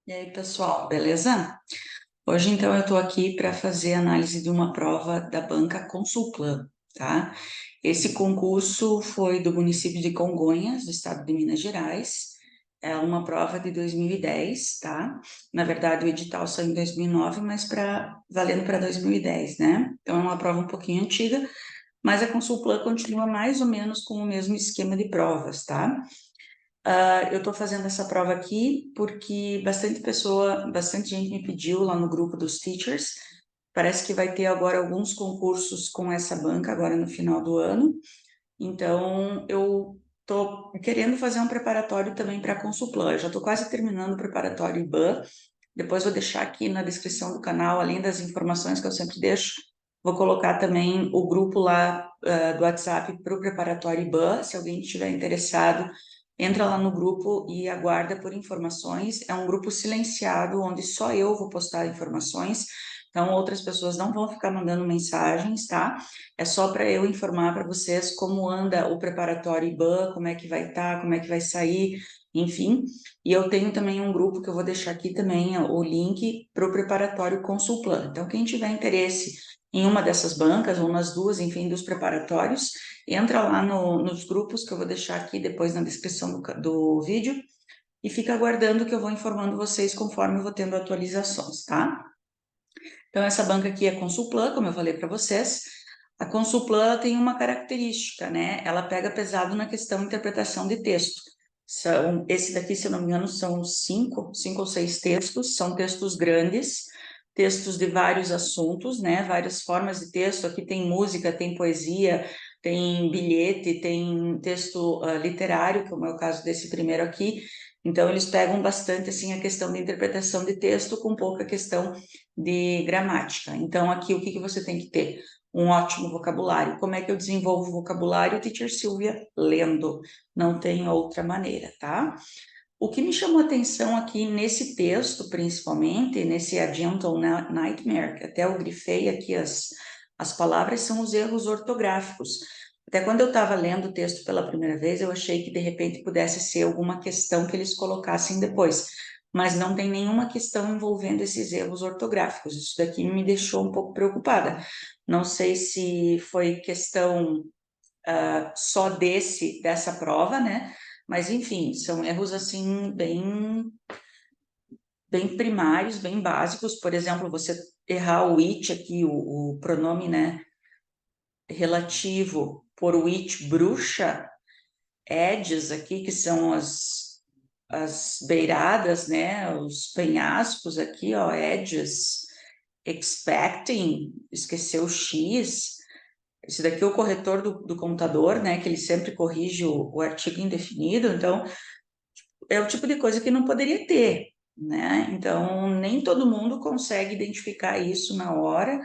E aí, pessoal, beleza? Hoje, então, eu estou aqui para fazer análise de uma prova da banca Consulplan, tá? Esse concurso foi do município de Congonhas, do estado de Minas Gerais. É uma prova de 2010, tá? Na verdade, o edital saiu em 2009, mas valendo para 2010, né? Então, é uma prova um pouquinho antiga, mas a Consulplan continua mais ou menos com o mesmo esquema de provas, tá? Eu estou fazendo essa prova aqui porque bastante gente me pediu lá no grupo dos teachers. Parece que vai ter agora alguns concursos com essa banca agora no final do ano. Então, eu estou querendo fazer um preparatório também para a Consulplan. Eu já estou quase terminando o preparatório IBAN. Depois vou deixar aqui na descrição do canal, além das informações que eu sempre deixo, vou colocar também o grupo lá do WhatsApp para o preparatório IBAN. Se alguém estiver interessado, entra lá no grupo e aguarda por informações. É um grupo silenciado, onde só eu vou postar informações, então outras pessoas não vão ficar mandando mensagens, tá? É só para eu informar para vocês como anda o preparatório IBAN, como é que vai estar, como é que vai sair, enfim. E eu tenho também um grupo que eu vou deixar aqui também o link para o preparatório Consulplan. Então, quem tiver interesse em uma dessas bancas, ou nas duas, enfim, dos preparatórios, entra lá nos grupos que eu vou deixar aqui depois na descrição do vídeo e fica aguardando que eu vou informando vocês conforme eu vou tendo atualizações, tá? Então, essa banca aqui é Consulplan, como eu falei para vocês. A Consulplan tem uma característica, né? Ela pega pesado na questão de interpretação de texto. Esse daqui, se eu não me engano, são cinco ou seis textos, são textos grandes, textos de vários assuntos, né? Várias formas de texto. Aqui tem música, tem poesia, tem bilhete, tem texto literário, como é o caso desse primeiro aqui. Então, eles pegam bastante, assim, a questão de interpretação de texto com pouca questão de gramática. Então, aqui, o que você tem que ter? Um ótimo vocabulário. Como é que eu desenvolvo o vocabulário? Teacher Silvia, lendo. Não tem outra maneira, tá? O que me chamou a atenção aqui nesse texto, principalmente, nesse A Gentle Nightmare, que até eu grifei aqui as palavras, são os erros ortográficos. Até quando eu estava lendo o texto pela primeira vez, eu achei que de repente pudesse ser alguma questão que eles colocassem depois, mas não tem nenhuma questão envolvendo esses erros ortográficos. Isso daqui me deixou um pouco preocupada. Não sei se foi questão só dessa prova, né? Mas enfim, são erros assim bem primários, bem básicos. Por exemplo, você errar o it aqui, o pronome, né, relativo por witch, bruxa, edges aqui, que são as beiradas, né, os penhascos aqui, ó, edges, expecting, esqueceu o x. Esse daqui é o corretor do computador, né, que ele sempre corrige o artigo indefinido, então é o tipo de coisa que não poderia ter, né? Então, nem todo mundo consegue identificar isso na hora,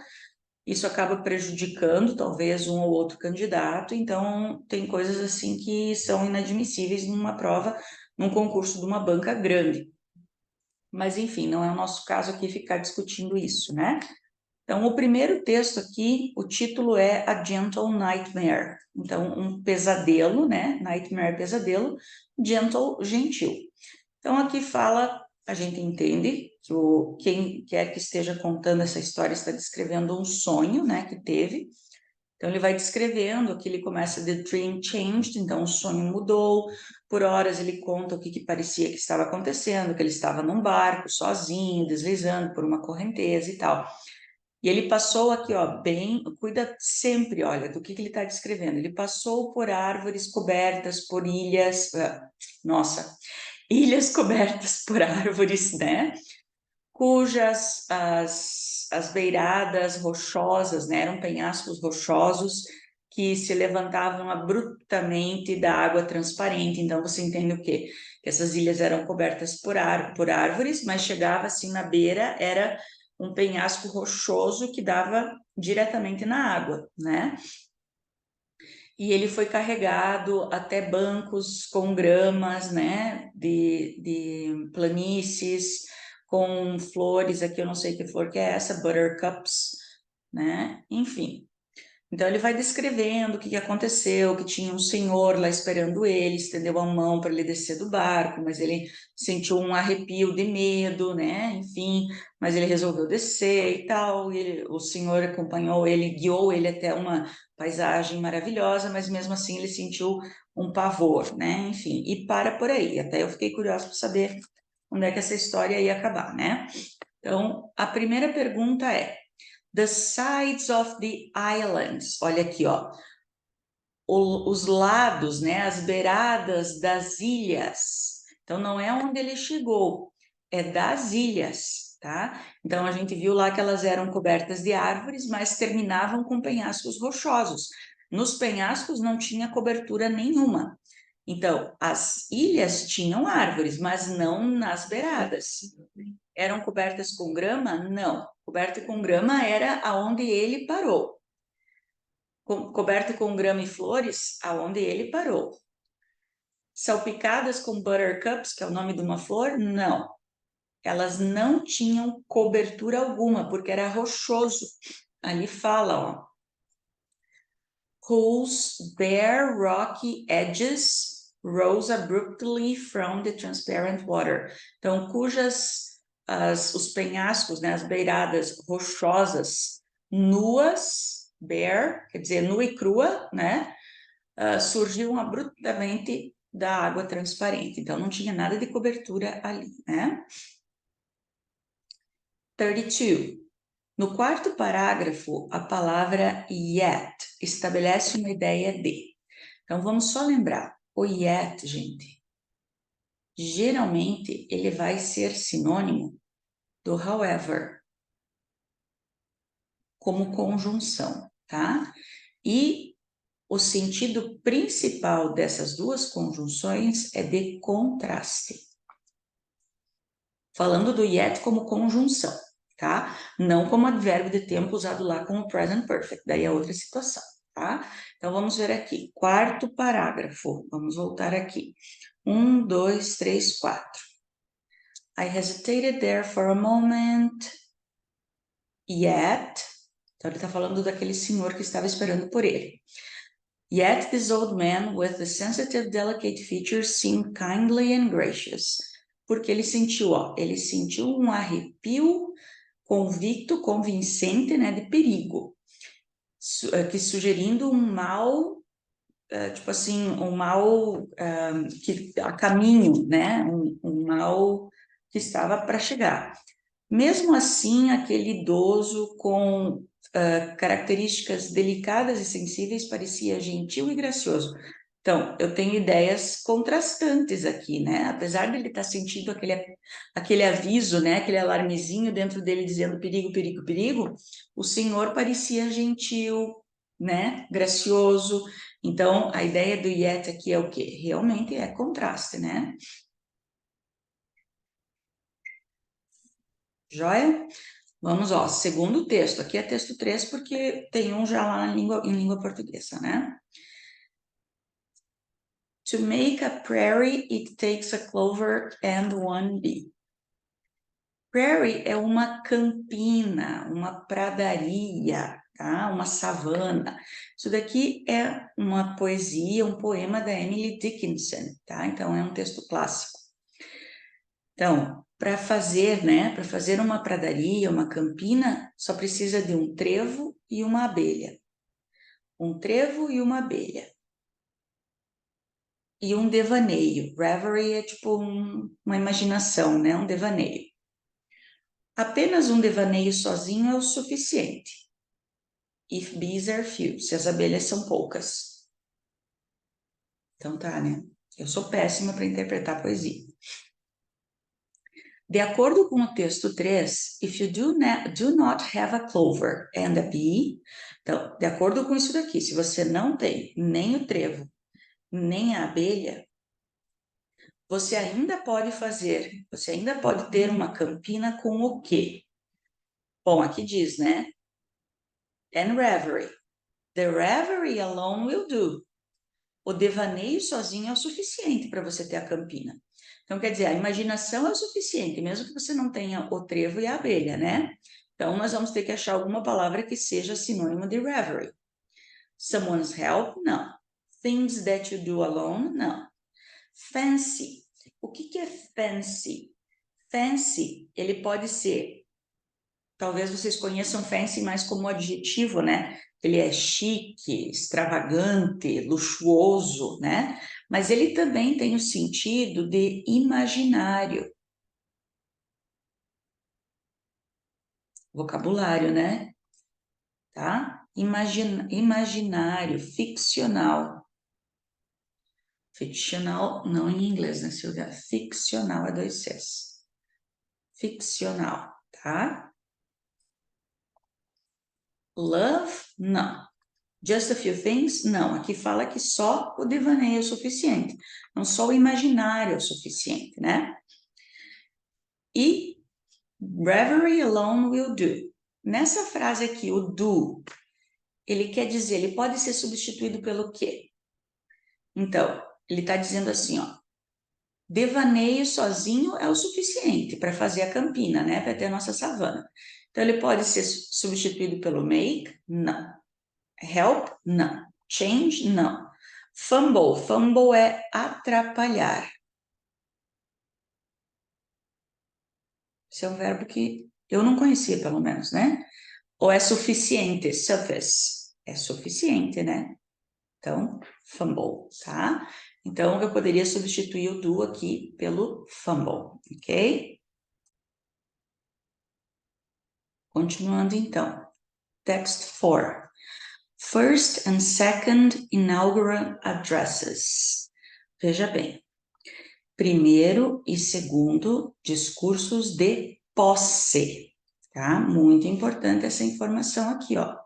isso acaba prejudicando talvez um ou outro candidato, então tem coisas assim que são inadmissíveis numa prova, num concurso de uma banca grande. Mas, enfim, não é o nosso caso aqui ficar discutindo isso, né? Então, o primeiro texto aqui, o título é A Gentle Nightmare. Então, um pesadelo, né? Nightmare, pesadelo. Gentle, gentil. Então, aqui fala, a gente entende que quem quer que esteja contando essa história está descrevendo um sonho, né, que teve. Então, ele vai descrevendo, aqui ele começa The dream changed, então o sonho mudou. Por horas ele conta o que parecia que estava acontecendo, que ele estava num barco, sozinho, deslizando por uma correnteza e tal. E ele passou aqui, ó, cuida sempre, olha, do que ele está descrevendo. Ele passou por árvores cobertas por ilhas, nossa, ilhas cobertas por árvores, né? Cujas as beiradas rochosas, né, eram penhascos rochosos que se levantavam abruptamente da água transparente. Então, você entende o quê? Que essas ilhas eram cobertas por árvores, mas chegava assim na beira, era um penhasco rochoso que dava diretamente na água, né? E ele foi carregado até bancos com gramas, né, de planícies, com flores, aqui eu não sei que flor que é essa, buttercups, né, enfim. Então, ele vai descrevendo o que aconteceu, que tinha um senhor lá esperando ele, estendeu a mão para ele descer do barco, mas ele sentiu um arrepio de medo, né? Enfim, mas ele resolveu descer e tal. O senhor acompanhou ele, guiou ele até uma paisagem maravilhosa, mas mesmo assim ele sentiu um pavor, né? Enfim, e para por aí. Até eu fiquei curiosa para saber onde é que essa história ia acabar, né? Então, a primeira pergunta é: The sides of the islands. Olha aqui, ó. Os lados, né? As beiradas das ilhas. Então, não é onde ele chegou, é das ilhas, tá? Então, a gente viu lá que elas eram cobertas de árvores, mas terminavam com penhascos rochosos. Nos penhascos não tinha cobertura nenhuma. Então, as ilhas tinham árvores, mas não nas beiradas. Eram cobertas com grama? Não. Coberto com grama era aonde ele parou. Coberto com grama e flores, aonde ele parou. Salpicadas com buttercups, que é o nome de uma flor? Não. Elas não tinham cobertura alguma, porque era rochoso. Ali fala, ó. Whose bare rocky edges rose abruptly from the transparent water. Então, os penhascos, né, as beiradas rochosas, nuas, bare, quer dizer, nua e crua, né, surgiam abruptamente da água transparente. Então, não tinha nada de cobertura ali, né? 32. No quarto parágrafo, a palavra yet estabelece uma ideia de. Então, vamos só lembrar, o yet, gente, geralmente ele vai ser sinônimo do however, como conjunção, tá? E o sentido principal dessas duas conjunções é de contraste. Falando do yet como conjunção, tá? Não como advérbio de tempo usado lá como present perfect, daí é outra situação, tá? Então, vamos ver aqui, quarto parágrafo, vamos voltar aqui. 1, 2, 3, 4. I hesitated there for a moment, yet... Então, ele está falando daquele senhor que estava esperando por ele. Yet this old man with the sensitive, delicate features seemed kindly and gracious. Porque ele sentiu, ó, ele sentiu um arrepio convicto, convincente, né, de perigo, que sugerindo um mal, tipo assim, um mal que a caminho, né, um mal que estava para chegar. Mesmo assim, aquele idoso com características delicadas e sensíveis parecia gentil e gracioso. Então, eu tenho ideias contrastantes aqui, né? Apesar dele estar sentindo aquele aviso, né? Aquele alarmezinho dentro dele dizendo perigo, perigo, perigo, o senhor parecia gentil, né? Gracioso. Então, a ideia do yet aqui é o quê? Realmente é contraste, né? Joia? Vamos, ó, segundo texto. Aqui é texto 3, porque tem um já lá em língua portuguesa, né? To make a prairie, it takes a clover and one bee. Prairie é uma campina, uma pradaria, tá? Uma savana. Isso daqui é uma poesia, um poema da Emily Dickinson, tá? Então, é um texto clássico. Então, para fazer, né? Para fazer uma pradaria, uma campina, só precisa de um trevo e uma abelha. Um trevo e uma abelha. E um devaneio. Reverie é tipo uma imaginação, né? Um devaneio. Apenas um devaneio sozinho é o suficiente. If bees are few, se as abelhas são poucas. Então tá, né? Eu sou péssima para interpretar poesia. De acordo com o texto 3, if you do not have a clover and a bee, então, de acordo com isso daqui, se você não tem nem o trevo, nem a abelha, você ainda pode ter uma campina com o quê? Bom, aqui diz, né? And reverie. The reverie alone will do. O devaneio sozinho é o suficiente para você ter a campina. Então, quer dizer, a imaginação é o suficiente, mesmo que você não tenha o trevo e a abelha, né? Então, nós vamos ter que achar alguma palavra que seja sinônimo de reverie. Someone's help? Não. Things that you do alone? Não. Fancy. O que é fancy? Fancy, ele pode ser, talvez vocês conheçam fancy mais como adjetivo, né? Ele é chique, extravagante, luxuoso, né? Mas ele também tem o sentido de imaginário. Vocabulário, né? Tá? Imaginário, ficcional. Ficcional, não em inglês, né, Silvia? Ficcional é 2 Cs. Ficcional, tá? Love, não. Just a few things, não. Aqui fala que só o devaneio é o suficiente. Não só o imaginário é o suficiente, né? E reverie alone will do. Nessa frase aqui, o do, ele quer dizer, ele pode ser substituído pelo quê? Então, ele está dizendo assim, ó. Devaneio sozinho é o suficiente para fazer a campina, né? Para ter a nossa savana. Então, ele pode ser substituído pelo make? Não. Help? Não. Change? Não. Fumble. Fumble é atrapalhar. Esse é um verbo que eu não conhecia, pelo menos, né? Ou é suficiente? Suffice. É suficiente, né? Então, fumble, tá? Então, eu poderia substituir o do aqui pelo fumble, ok? Continuando, então. Text 4. First and second inaugural addresses. Veja bem. Primeiro e segundo discursos de posse, tá? Muito importante essa informação aqui, ó.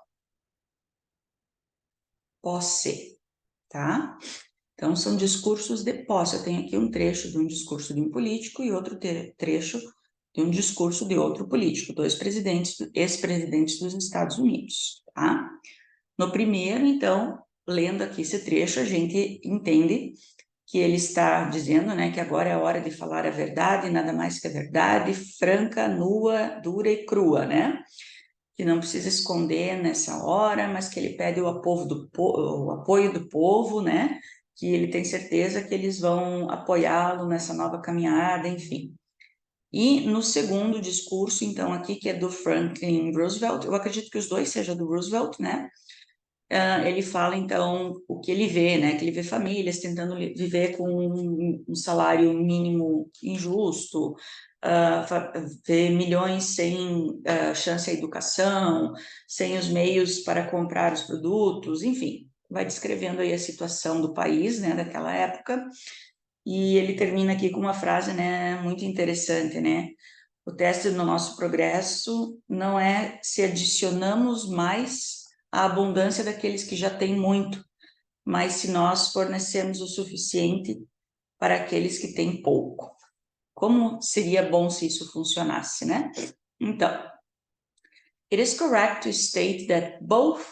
Posse, tá? Então, são discursos de posse. Eu tenho aqui um trecho de um discurso de um político e outro trecho de um discurso de outro político, dois presidentes, ex-presidentes dos Estados Unidos, tá? No primeiro, então, lendo aqui esse trecho, a gente entende que ele está dizendo, né, que agora é a hora de falar a verdade, nada mais que a verdade, franca, nua, dura e crua, né? Que não precisa esconder nessa hora, mas que ele pede o apoio do povo, né? Que ele tem certeza que eles vão apoiá-lo nessa nova caminhada, enfim. E no segundo discurso, então, aqui, que é do Franklin Roosevelt, eu acredito que os dois sejam do Roosevelt, né? Ele fala, então, o que ele vê, né? Que ele vê famílias tentando viver com um salário mínimo injusto, vê milhões sem chance à educação, sem os meios para comprar os produtos, enfim, vai descrevendo aí a situação do país, né, daquela época, e ele termina aqui com uma frase, né, muito interessante, né? O teste do nosso progresso não é se adicionamos mais à abundância daqueles que já têm muito, mas se nós fornecemos o suficiente para aqueles que têm pouco. Como seria bom se isso funcionasse, né? Então, it is correct to state that both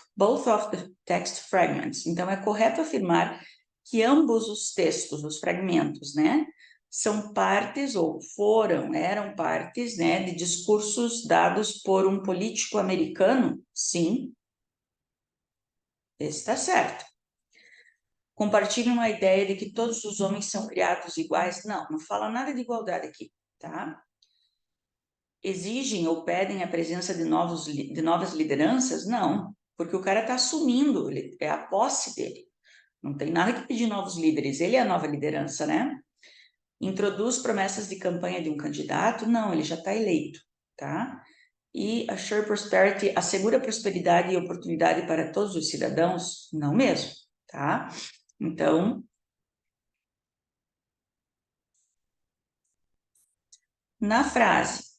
of the text fragments. Então, é correto afirmar que ambos os textos, os fragmentos, né, são partes ou eram partes, né, de discursos dados por um político americano? Sim, está certo. Compartilham a ideia de que todos os homens são criados iguais? Não, não fala nada de igualdade aqui, tá? Exigem ou pedem a presença de novas lideranças? Não, porque o cara está assumindo, é a posse dele. Não tem nada que pedir novos líderes, ele é a nova liderança, né? Introduz promessas de campanha de um candidato? Não, ele já está eleito, tá? E assure prosperity, assegura prosperidade e oportunidade para todos os cidadãos? Não mesmo, tá? Então, na frase,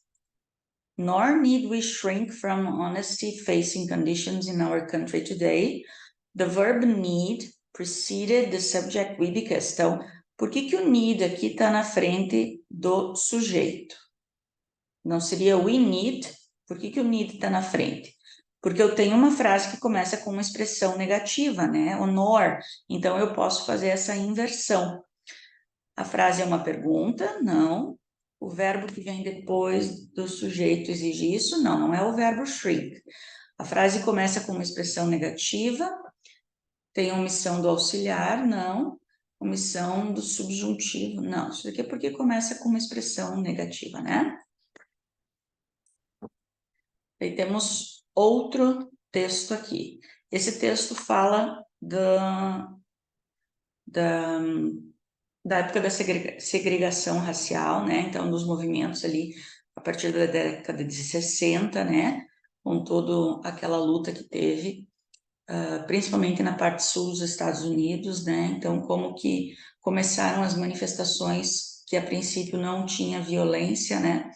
nor need we shrink from honesty facing conditions in our country today, the verb need preceded the subject with because. Então, por que o need aqui está na frente do sujeito? Não seria we need? Por que o need está na frente? Porque eu tenho uma frase que começa com uma expressão negativa, né? O nor. Então, eu posso fazer essa inversão. A frase é uma pergunta? Não. O verbo que vem depois do sujeito exige isso? Não, não é o verbo shrink. A frase começa com uma expressão negativa Tem omissão do auxiliar? Não. Omissão do subjuntivo? Não. Isso daqui é porque começa com uma expressão negativa, né? Aí temos outro texto aqui. Esse texto fala da época da segregação racial, né? Então, dos movimentos ali a partir da década de 60, né? Com toda aquela luta que teve, principalmente na parte sul dos Estados Unidos, né? Então, como que começaram as manifestações que a princípio não tinha violência, né?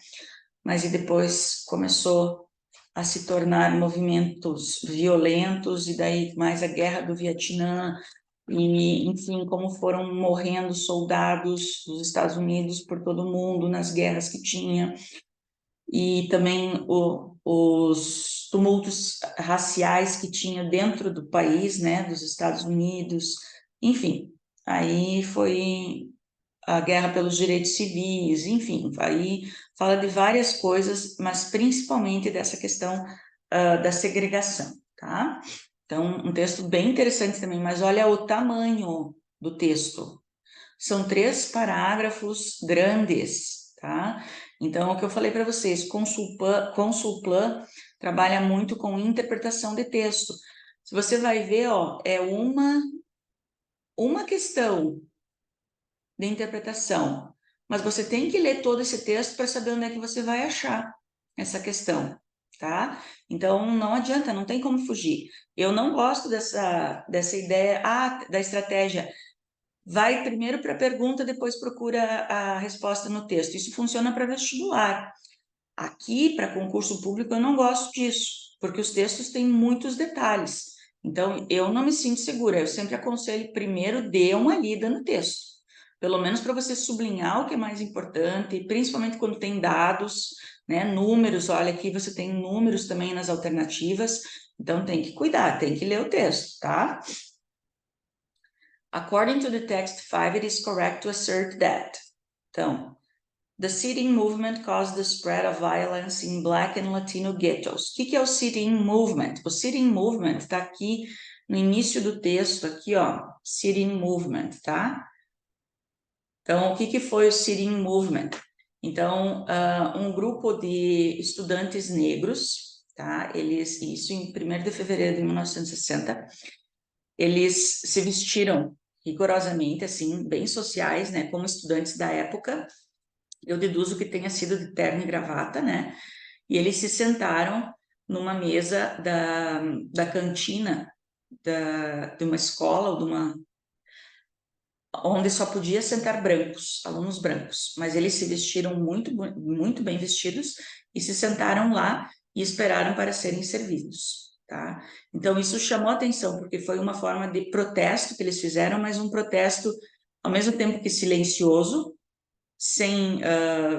Mas e depois começou a se tornar movimentos violentos, e daí mais a guerra do Vietnã, e, enfim, como foram morrendo soldados dos Estados Unidos por todo o mundo nas guerras que tinha, e também os tumultos raciais que tinha dentro do país, né, dos Estados Unidos, enfim, aí foi a guerra pelos direitos civis, enfim, aí fala de várias coisas, mas principalmente dessa questão da segregação, tá? Então, um texto bem interessante também, mas olha o tamanho do texto. São 3 parágrafos grandes, tá? Então, o que eu falei para vocês, Consulplan trabalha muito com interpretação de texto. Se você vai ver, ó, é uma questão de interpretação, mas você tem que ler todo esse texto para saber onde é que você vai achar essa questão, tá? Então, não adianta, não tem como fugir. Eu não gosto dessa ideia, da estratégia. Vai primeiro para a pergunta, depois procura a resposta no texto. Isso funciona para vestibular. Aqui, para concurso público, eu não gosto disso, porque os textos têm muitos detalhes. Então, eu não me sinto segura. Eu sempre aconselho primeiro dê uma lida no texto. Pelo menos para você sublinhar o que é mais importante, principalmente quando tem dados, né, números. Olha, aqui você tem números também nas alternativas. Então, tem que cuidar, tem que ler o texto, tá? According to the text 5, it is correct to assert that. Então, the sit-in movement caused the spread of violence in Black and Latino ghettos. O que é o sit-in movement? O sit-in movement está aqui no início do texto, aqui, ó, sit-in movement, tá? Então, o que foi o sit-in movement? Então, um grupo de estudantes negros, tá? Isso em 1º de fevereiro de 1960, eles se vestiram rigorosamente, assim, bem sociais, né, como estudantes da época. Eu deduzo que tenha sido de terno e gravata, né, e eles se sentaram numa mesa da cantina de uma escola, ou onde só podia sentar brancos, alunos brancos, mas eles se vestiram muito bem vestidos e se sentaram lá e esperaram para serem servidos, tá? Então, isso chamou atenção, porque foi uma forma de protesto que eles fizeram, mas um protesto, ao mesmo tempo que silencioso, sem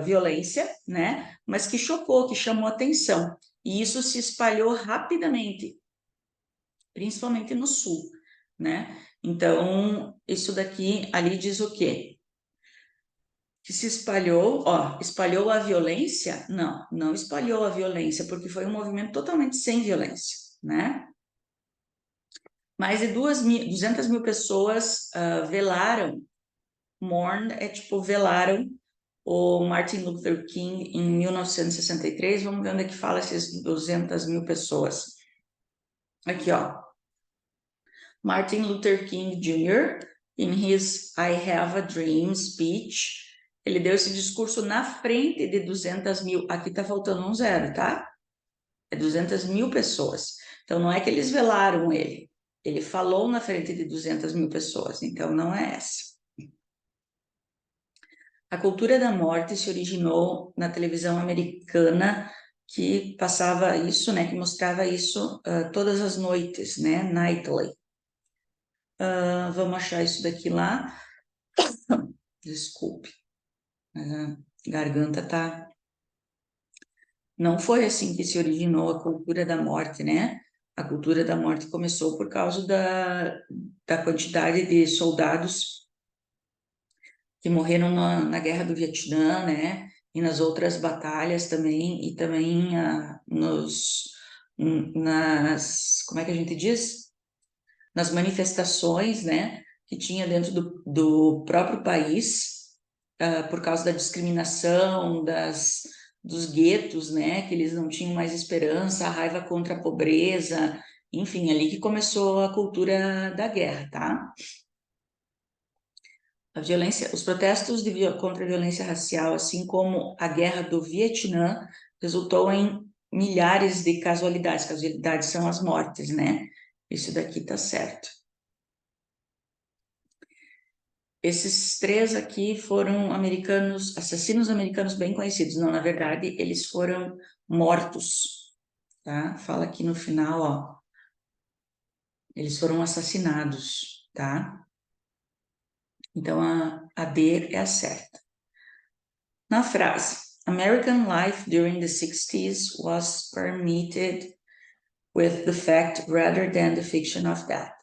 violência, né? Mas que chocou, que chamou atenção. E isso se espalhou rapidamente, principalmente no sul, né? Então, isso daqui ali diz o quê? Que se espalhou, ó, espalhou a violência? Não, não espalhou a violência, porque foi um movimento totalmente sem violência, né? Mais de 200 mil pessoas velaram, é tipo, velaram o Martin Luther King em 1963. Vamos ver onde é que fala esses 200 mil pessoas. Aqui, ó. Martin Luther King Jr., in his I Have a Dream speech, ele deu esse discurso na frente de 200 mil. Aqui tá faltando um zero, tá? É 200 mil pessoas. Então, não é que eles velaram ele. Ele falou na frente de 200 mil pessoas. Então, não é essa. A cultura da morte se originou na televisão americana, que passava isso, né? Que mostrava isso todas as noites, né? Nightly. Vamos achar isso daqui lá. Desculpe, a garganta tá. Não foi assim que se originou a cultura da morte, né? A cultura da morte começou por causa da quantidade de soldados que morreram na Guerra do Vietnã, né? E nas outras batalhas também, e também como é que a gente diz? nas manifestações, né, que tinha dentro do próprio país, por causa da discriminação, dos guetos, né, que eles não tinham mais esperança, a raiva contra a pobreza, enfim, ali que começou a cultura da guerra, tá? A violência, os protestos contra a violência racial, assim como a guerra do Vietnã, resultou em milhares de casualidades. Casualidades são as mortes, né? Isso daqui tá certo. Esses três aqui foram assassinos americanos bem conhecidos. Não, na verdade, eles foram mortos, tá? Fala aqui no final, ó. Eles foram assassinados, tá? Então, a D é a certa. Na frase, American life during the 60s was permeated with the fact rather than the fiction of that.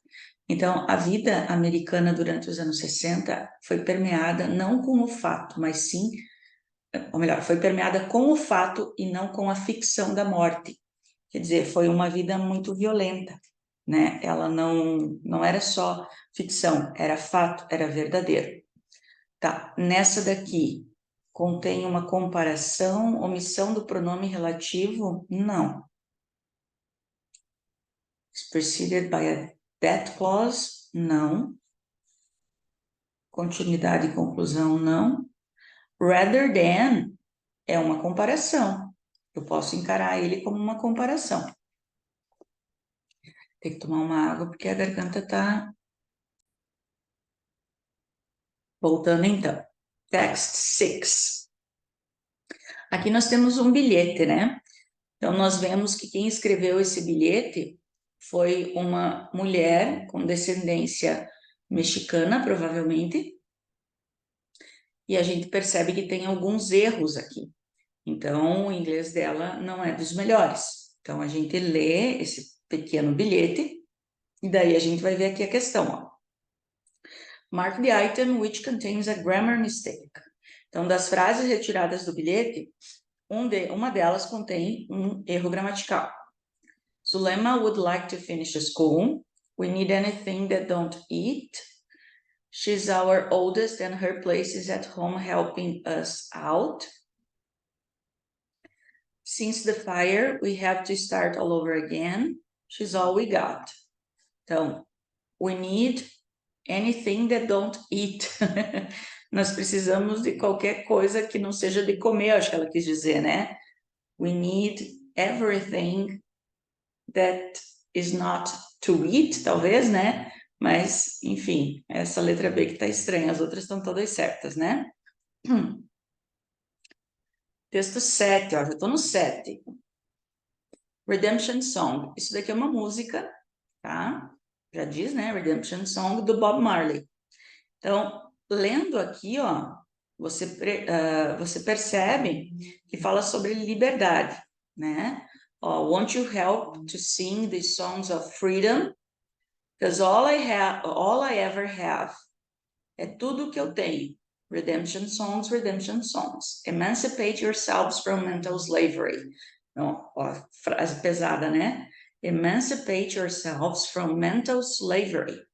Então, a vida americana durante os anos 60 foi permeada não com o fato, mas sim, ou melhor, foi permeada com o fato e não com a ficção da morte. Quer dizer, foi uma vida muito violenta, né? Ela não era só ficção, era fato, era verdadeiro. Tá, nessa daqui, contém uma comparação, omissão do pronome relativo? Não. Is preceded by a that clause? Não. Continuidade e conclusão? Não. Rather than é uma comparação. Eu posso encarar ele como uma comparação. Tem que tomar uma água porque a garganta está voltando então. Text 6. Aqui nós temos um bilhete, né? Então, nós vemos que quem escreveu esse bilhete foi uma mulher com descendência mexicana, provavelmente, e a gente percebe que tem alguns erros aqui. Então, o inglês dela não é dos melhores. Então, a gente lê esse pequeno bilhete, e daí a gente vai ver aqui a questão, ó. Mark the item which contains a grammar mistake. Então, das frases retiradas do bilhete, uma delas contém um erro gramatical. Zulema would like to finish school. We need anything that don't eat. She's our oldest and her place is at home helping us out. Since the fire, we have to start all over again. She's all we got. Então, we need anything that don't eat. Nós precisamos de qualquer coisa que não seja de comer, acho que ela quis dizer, né? We need everything that is not to eat, talvez, né? Mas, enfim, essa letra B que está estranha, as outras estão todas certas, né? Texto 7, ó, já estou no 7. Redemption Song. Isso daqui é uma música, tá? Já diz, né? Redemption Song do Bob Marley. Então, lendo aqui, ó, você percebe que fala sobre liberdade, né? Won't you help to sing the songs of freedom? Because all I ever have é tudo que eu tenho. Redemption songs, redemption songs. Emancipate yourselves from mental slavery. Não, ó, frase pesada, né? Emancipate yourselves from mental slavery.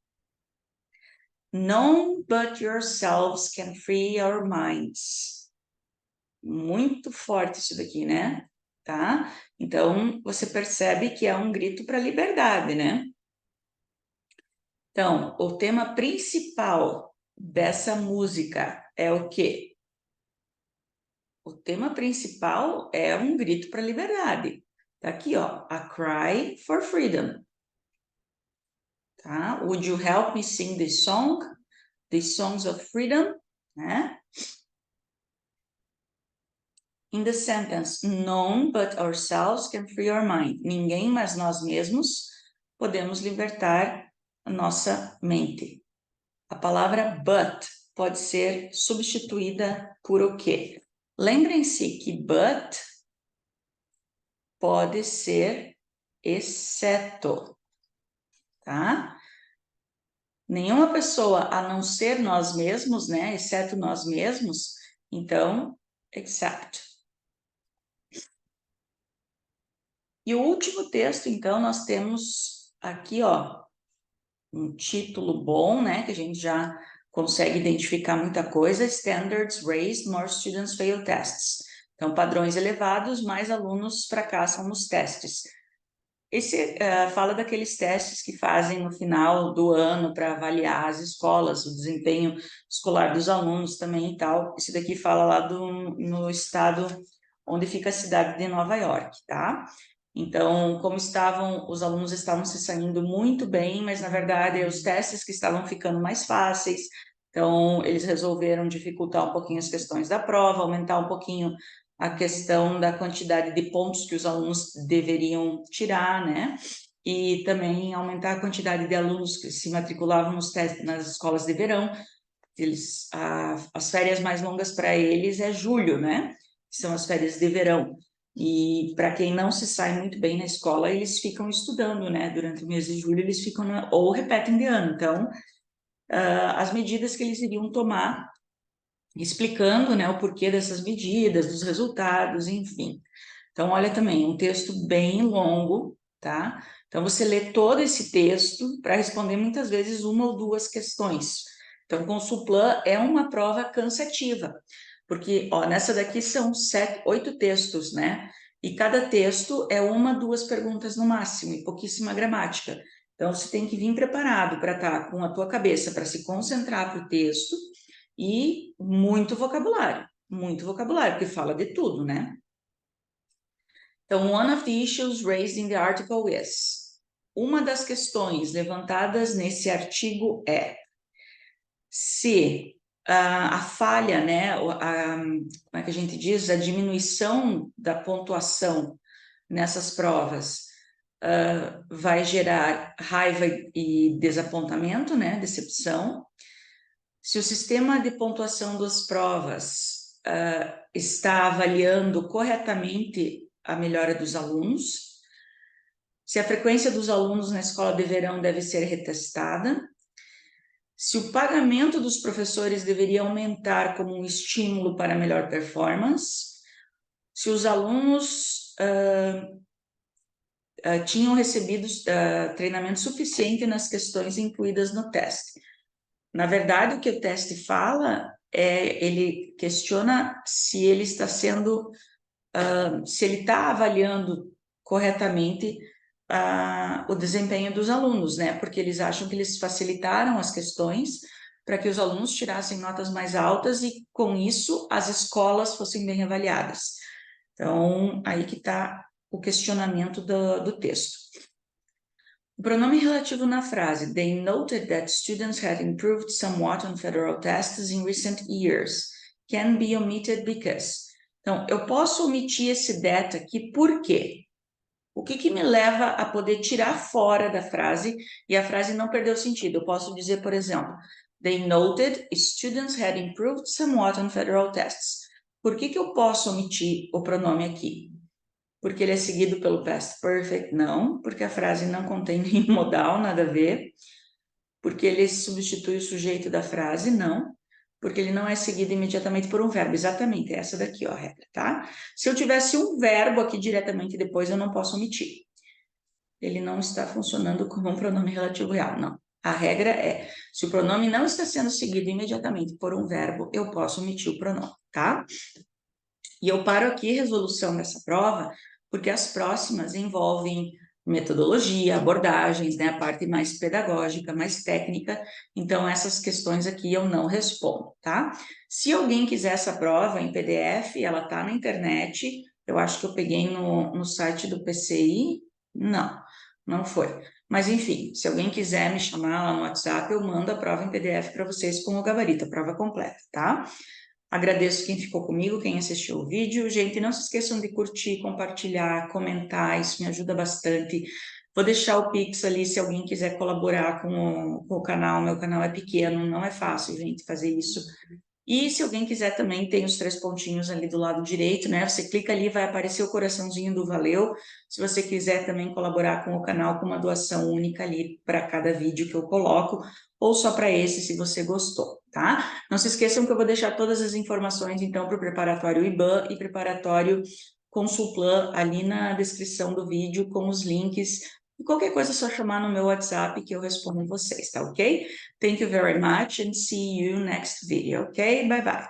None but yourselves can free your minds. Muito forte isso daqui, né? Tá? Então, você percebe que é um grito para a liberdade, né? Então, o tema principal dessa música é o quê? O tema principal é um grito para a liberdade. Tá aqui, ó, A Cry for Freedom. Tá? Would you help me sing this song? The Songs of Freedom, né? In the sentence, none but ourselves can free our mind. Ninguém mas nós mesmos podemos libertar a nossa mente. A palavra but pode ser substituída por o quê? Lembrem-se que but pode ser exceto, tá? Nenhuma pessoa a não ser nós mesmos, né? Exceto nós mesmos, então, except. E o último texto, então, nós temos aqui, ó, um título bom, né, que a gente já consegue identificar muita coisa. Standards raised, more students fail tests. Então, padrões elevados, mais alunos fracassam nos testes. Esse fala daqueles testes que fazem no final do ano para avaliar as escolas, o desempenho escolar dos alunos também e tal. Esse daqui fala lá no estado onde fica a cidade de Nova York, tá? Então, como os alunos estavam se saindo muito bem, mas na verdade os testes que estavam ficando mais fáceis, então eles resolveram dificultar um pouquinho as questões da prova, aumentar um pouquinho a questão da quantidade de pontos que os alunos deveriam tirar, né? E também aumentar a quantidade de alunos que se matriculavam nas escolas de verão. As férias mais longas para eles é julho, né? São as férias de verão. E para quem não se sai muito bem na escola, eles ficam estudando, né? Durante o mês de julho, eles ficam ou repetem de ano. Então, as medidas que eles iriam tomar, explicando, né, o porquê dessas medidas, dos resultados, enfim. Então, olha também, um texto bem longo, tá? Então, você lê todo esse texto para responder muitas vezes uma ou duas questões. Então, Consulplan é uma prova cansativa, porque, ó, nessa daqui são 8 textos, né? E cada texto é uma, duas perguntas no máximo, e pouquíssima gramática. Então, você tem que vir preparado para estar com a tua cabeça para se concentrar para o texto e muito vocabulário, porque fala de tudo, né? Então, one of the issues raised in the article is. Uma das questões levantadas nesse artigo é se a falha, né, como é que a gente diz, a diminuição da pontuação nessas provas vai gerar raiva e desapontamento, né, decepção. Se o sistema de pontuação das provas está avaliando corretamente a melhora dos alunos, se a frequência dos alunos na escola de verão deve ser retestada, se o pagamento dos professores deveria aumentar como um estímulo para melhor performance, se os alunos tinham recebido treinamento suficiente nas questões incluídas no teste. Na verdade, o que o teste fala ele questiona se ele está sendo, se ele está avaliando corretamente o desempenho dos alunos, né? Porque eles acham que eles facilitaram as questões para que os alunos tirassem notas mais altas e, com isso, as escolas fossem bem avaliadas. Então, aí que está o questionamento do texto. O pronome relativo na frase, they noted that students had improved somewhat on federal tests in recent years, can be omitted because. Então, eu posso omitir esse that aqui por quê? O que me leva a poder tirar fora da frase e a frase não perder o sentido? Eu posso dizer, por exemplo, they noted students had improved somewhat on federal tests. Por que eu posso omitir o pronome aqui? Porque ele é seguido pelo past perfect? Não, porque a frase não contém nenhum modal, nada a ver. Porque ele substitui o sujeito da frase? Não. Porque ele não é seguido imediatamente por um verbo. Exatamente, essa daqui, ó, a regra, tá? Se eu tivesse um verbo aqui diretamente depois, eu não posso omitir. Ele não está funcionando como um pronome relativo real, não. A regra é, se o pronome não está sendo seguido imediatamente por um verbo, eu posso omitir o pronome, tá? E eu paro aqui a resolução dessa prova, porque as próximas envolvem metodologia, abordagens, né, a parte mais pedagógica, mais técnica, então essas questões aqui eu não respondo, tá? Se alguém quiser essa prova em PDF, ela tá na internet, eu acho que eu peguei no site do PCI, não foi. Mas enfim, se alguém quiser me chamar lá no WhatsApp, eu mando a prova em PDF para vocês com o gabarito, a prova completa, tá? Agradeço quem ficou comigo, quem assistiu o vídeo. Gente, não se esqueçam de curtir, compartilhar, comentar, isso me ajuda bastante. Vou deixar o Pix ali se alguém quiser colaborar com o canal. Meu canal é pequeno, não é fácil, gente, fazer isso. E se alguém quiser também, tem os 3 pontinhos ali do lado direito, né? Você clica ali, vai aparecer o coraçãozinho do valeu. Se você quiser também colaborar com o canal com uma doação única ali para cada vídeo que eu coloco, ou só para esse, se você gostou, tá? Não se esqueçam que eu vou deixar todas as informações, então, para o preparatório IBAN e preparatório Consulplan ali na descrição do vídeo, com os links E qualquer coisa é só chamar no meu WhatsApp que eu respondo vocês, tá ok? Thank you very much and see you next video, ok? Bye bye.